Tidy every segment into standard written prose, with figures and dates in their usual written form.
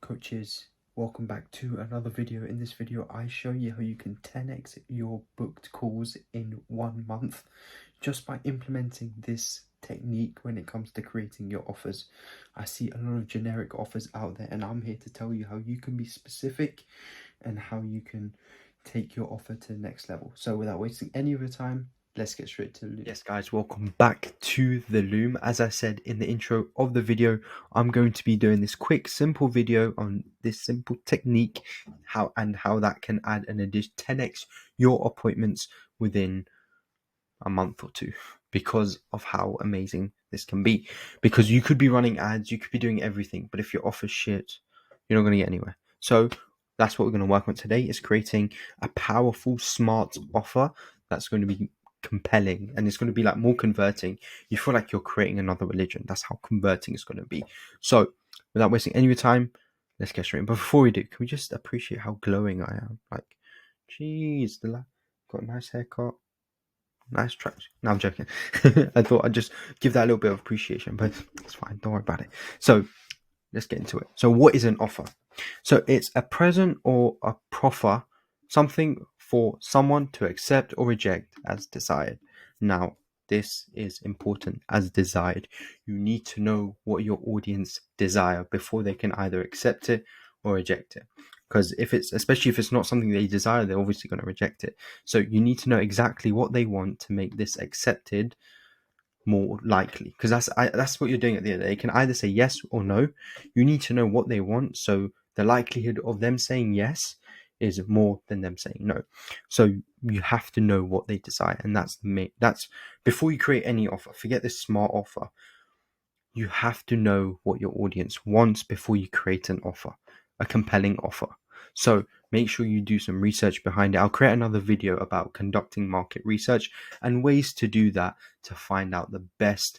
Coaches, welcome back to another video. In this video I show you how you can 10x your booked calls in 1 month just by implementing this technique when it comes to creating your offers. I see a lot of generic offers out there, and I'm here to tell you how you can be specific and how you can take your offer to the next level. So without wasting any of your time, let's get straight to the loom. Yes guys, welcome back to the loom. As I said in the intro of the video, I'm going to be doing this quick simple video on this simple technique, how that can add an additional 10x your appointments within a month or two, because of how amazing this can be. Because you could be running ads, you could be doing everything, but if your offer's shit, you're not going to get anywhere. So that's what we're going to work on today, is creating a powerful, smart offer that's going to be compelling, and it's going to be like more converting. You feel like you're creating another religion. That's how converting is going to be. So without wasting any of your time, let's get straight in. But before we do, can we just appreciate how glowing I am? Like, jeez, got a nice haircut, nice tracks. No, I'm joking. I thought I'd just give that a little bit of appreciation, but it's fine. Don't worry about it. So let's get into it. So what is an offer? So it's a present or a proffer, something for someone to accept or reject as desired. Now, this is important. As desired, you need to know what your audience desire before they can either accept it or reject it. Because especially if it's not something they desire, they're obviously going to reject it. So you need to know exactly what they want to make this accepted more likely, because that's what you're doing at the end of the day. They can either say yes or no. You need to know what they want, so the likelihood of them saying yes is more than them saying no. So you have to know what they desire, and that's before you create any offer. Forget this smart offer. You have to know what your audience wants before you create an offer, a compelling offer. So make sure you do some research behind it. I'll create another video about conducting market research and ways to do that to find out the best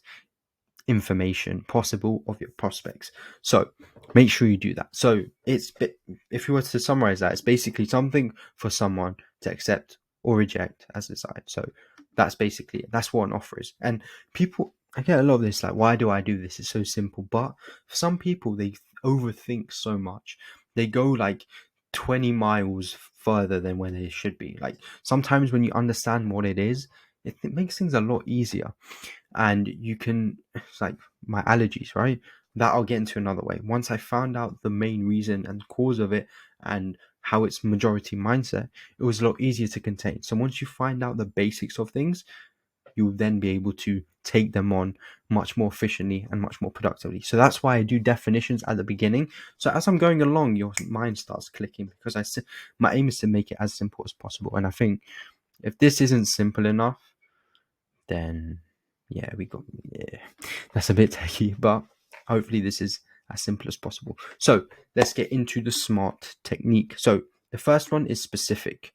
information possible of your prospects. So make sure you do that. So if you were to summarize that, it's basically something for someone to accept or reject as desired. So that's basically it. That's what an offer is. And people, I get a lot of this, like, why do I do this? It's so simple. But for some people, they overthink so much. They go like 20 miles further than where they should be. Like, sometimes when you understand what it is, it makes things a lot easier. And you can, it's like my allergies, right? That I'll get into another way. Once I found out the main reason and cause of it and how it's majority mindset, it was a lot easier to contain. So once you find out the basics of things, you'll then be able to take them on much more efficiently and much more productively. So that's why I do definitions at the beginning. So as I'm going along, your mind starts clicking, because my aim is to make it as simple as possible. And I think if this isn't simple enough, then that's a bit techy, but hopefully this is as simple as possible. So let's get into the SMART technique. So the first one is specific.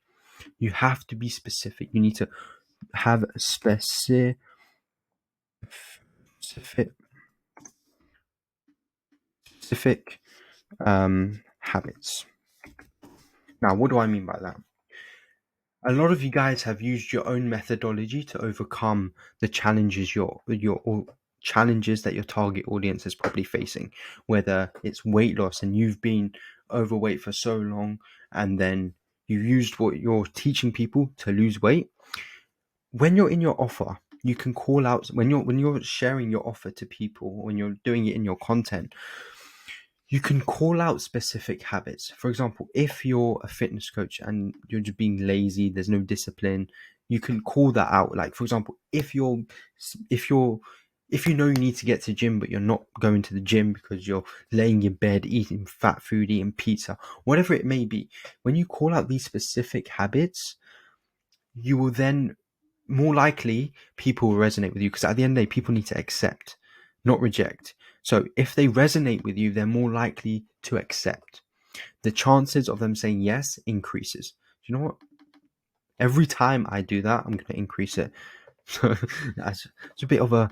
You have to be specific. You need to have specific habits. Now, what do I mean by that? A lot of you guys have used your own methodology to overcome the challenges challenges that your target audience is probably facing, whether it's weight loss and you've been overweight for so long, and then you used what you're teaching people to lose weight. When you're in your offer, you can call out, when you're sharing your offer to people, when you're doing it in your content, you can call out specific habits. For example, if you're a fitness coach and you're just being lazy, there's no discipline, you can call that out. Like, for example, if you know you need to get to the gym, but you're not going to the gym because you're laying in bed, eating fat food, eating pizza, whatever it may be, when you call out these specific habits, you will then, more likely, people will resonate with you, because at the end of the day, people need to accept, not reject. So if they resonate with you, they're more likely to accept. The chances of them saying yes increases. Do you know what? Every time I do that, I'm going to increase it. So that's it's a bit of a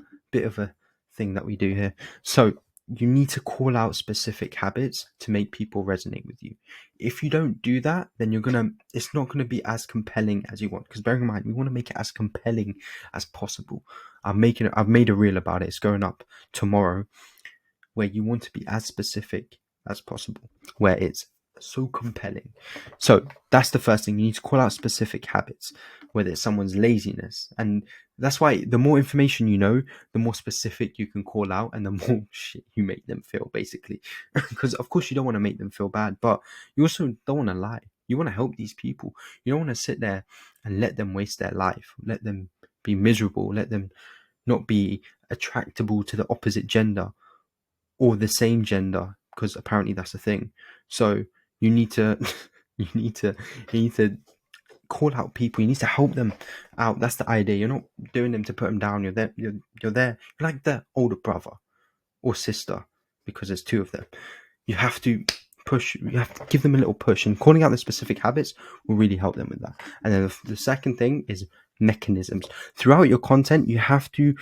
thing that we do here. So you need to call out specific habits to make people resonate with you. If you don't do that, then it's not gonna be as compelling as you want. Because bearing in mind, we want to make it as compelling as possible. I've made a reel about it. It's going up tomorrow, where you want to be as specific as possible, where it's so compelling. So that's the first thing. You need to call out specific habits, whether it's someone's laziness. And that's why the more information you know, the more specific you can call out and the more shit you make them feel, basically. Because of course you don't want to make them feel bad, but you also don't want to lie. You want to help these people. You don't want to sit there and let them waste their life, let them be miserable, let them not be attractable to the opposite gender or the same gender, because apparently that's a thing. So you need to you need to call out people. You need to help them out. That's the idea. You're not doing them to put them down. You're there. You're there. You're like the older brother or sister, because there's two of them. You have to push. You have to give them a little push, and calling out the specific habits will really help them with that. And then the second thing is mechanisms. Throughout your content, you have to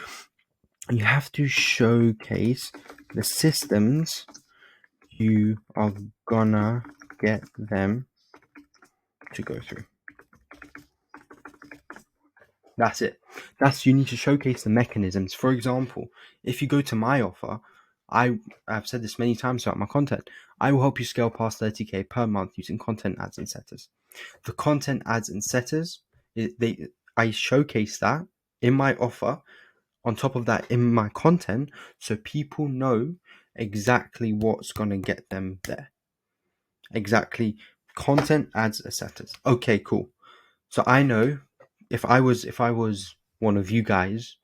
showcase the systems you are gonna get them to go through. That's it. You need to showcase the mechanisms. For example, if you go to my offer, I've said this many times throughout my content, I will help you scale past 30k per month using content ads and setters. The content ads and setters, I showcase that in my offer, on top of that in my content, so people know exactly what's going to get them there. Exactly. Content ads and setters. Okay, cool. So I know if I was one of you guys,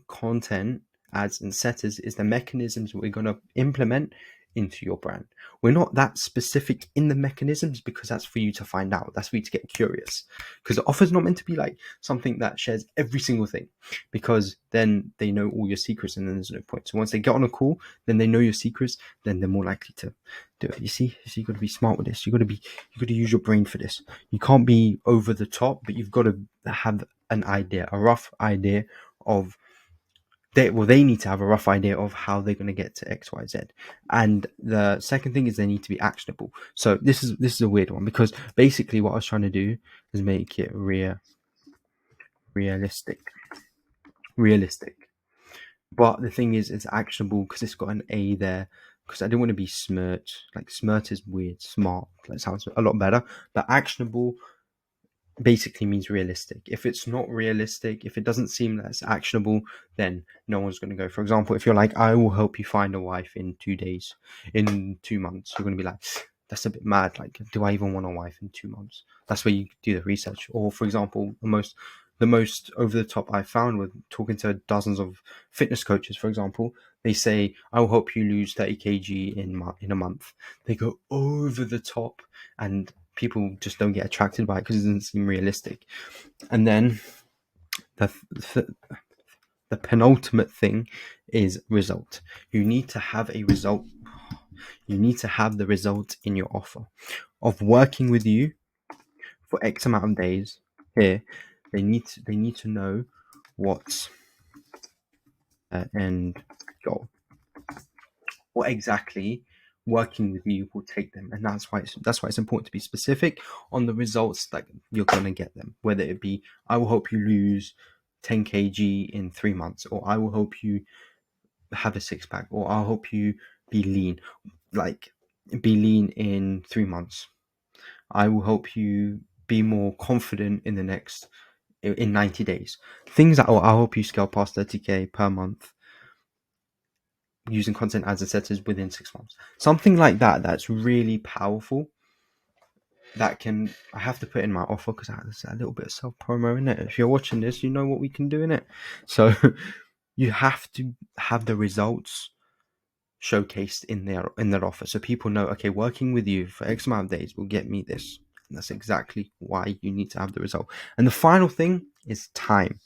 content ads and setters is the mechanisms we're going to implement into your brand. We're not that specific in the mechanisms because that's for you to find out. That's for you to get curious. Because the offer's not meant to be like something that shares every single thing, because then they know all your secrets and then there's no point. So once they get on a call, then they know your secrets, then they're more likely to do it. You see, you got to be smart with this. You got to use your brain for this. You can't be over the top, but you've got to have an idea, a rough idea of they need to have a rough idea of how they're going to get to XYZ. And the second thing is they need to be actionable. So this is a weird one, because basically what I was trying to do is make it realistic. But the thing is, it's actionable because it's got an A there. Because I didn't want to be smirt. Like smirt is weird. Smart, that sounds a lot better. But actionable basically means realistic. If it's not realistic, if it doesn't seem that it's actionable, then no one's going to go. For example, if you're like, I will help you find a wife in 2 days, in 2 months, you're going to be like, that's a bit mad. Like, do I even want a wife in 2 months? That's where you do the research. Or for example, the most over the top I found with talking to dozens of fitness coaches, for example, they say, I will help you lose 30 kg in a month. They go over the top, and people just don't get attracted by it because it doesn't seem realistic. And then the penultimate thing is result. You need to have a result. You need to have the result in your offer of working with you for X amount of days. Here, they need to know what's end goal. What exactly working with you will take them, and that's why it's important to be specific on the results that you're going to get them, whether it be I will help you lose 10 kg in 3 months, or I will help you have a six-pack, or I'll help you be lean, like be lean in 3 months. I will help you be more confident in 90 days. Things that, I'll help you scale past 30k per month using content ads and setters within 6 months. Something like that, that's really powerful. That I have to put in my offer because there's a little bit of self-promo in it. If you're watching this, you know what we can do in it. So you have to have the results showcased in their offer, so people know, okay, working with you for X amount of days will get me this. And that's exactly why you need to have the result. And the final thing is time.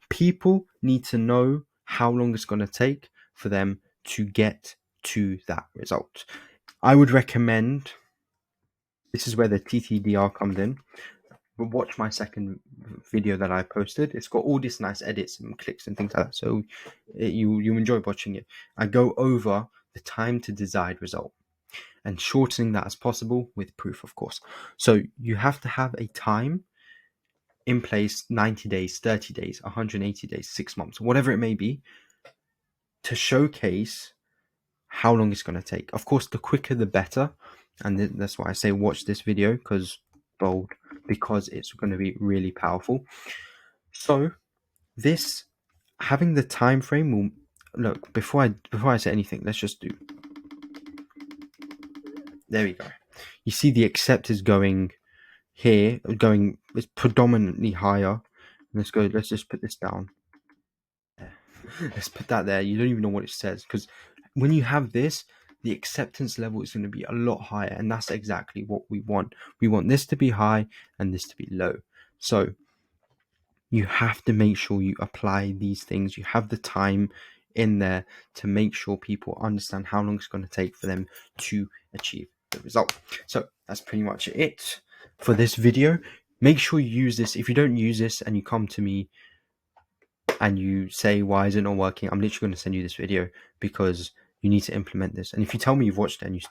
People need to know how long it's going to take for them to get to that result. I would recommend, this is where the TTDR comes in, but watch my second video that I posted. It's got all these nice edits and clicks and things like that, so you enjoy watching it. I go over the time to desired result and shortening that as possible with proof, of course. So you have to have a time in place, 90 days, 30 days, 180 days, 6 months, whatever it may be, to showcase how long it's going to take. Of course, the quicker the better, and that's why I say watch this video, because it's going to be really powerful. So this, having the time frame will, look, before I say anything, let's just do, there we go. You see the accept is going here, it's predominantly higher. Let's just put this down. Let's put that there. You don't even know what it says, because when you have this, the acceptance level is going to be a lot higher, and that's exactly what we want. We want this to be high and this to be low. So you have to make sure you apply these things. You have the time in there to make sure people understand how long it's going to take for them to achieve the result. So that's pretty much it for this video. Make sure you use this. If you don't use this and you come to me and you say, why is it not working, I'm literally going to send you this video, because you need to implement this. And if you tell me you've watched it and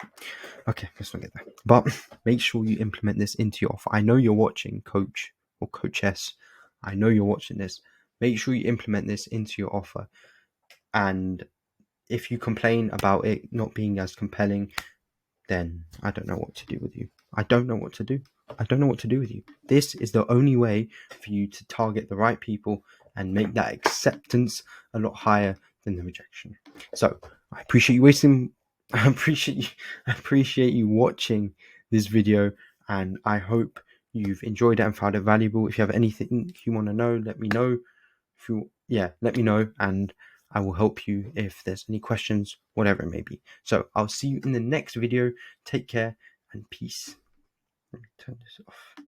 okay, let's not get that. But make sure you implement this into your offer. I know you're watching, coach or coachess. I know you're watching this. Make sure you implement this into your offer. And if you complain about it not being as compelling, then I don't know what to do with you. I don't know what to do with you. This is the only way for you to target the right people and make that acceptance a lot higher than the rejection. So I appreciate you watching this video, and I hope you've enjoyed it and found it valuable. If you have anything you want to know, let me know. Let me know, and I will help you if there's any questions, whatever it may be. So I'll see you in the next video. Take care and peace. Let me turn this off.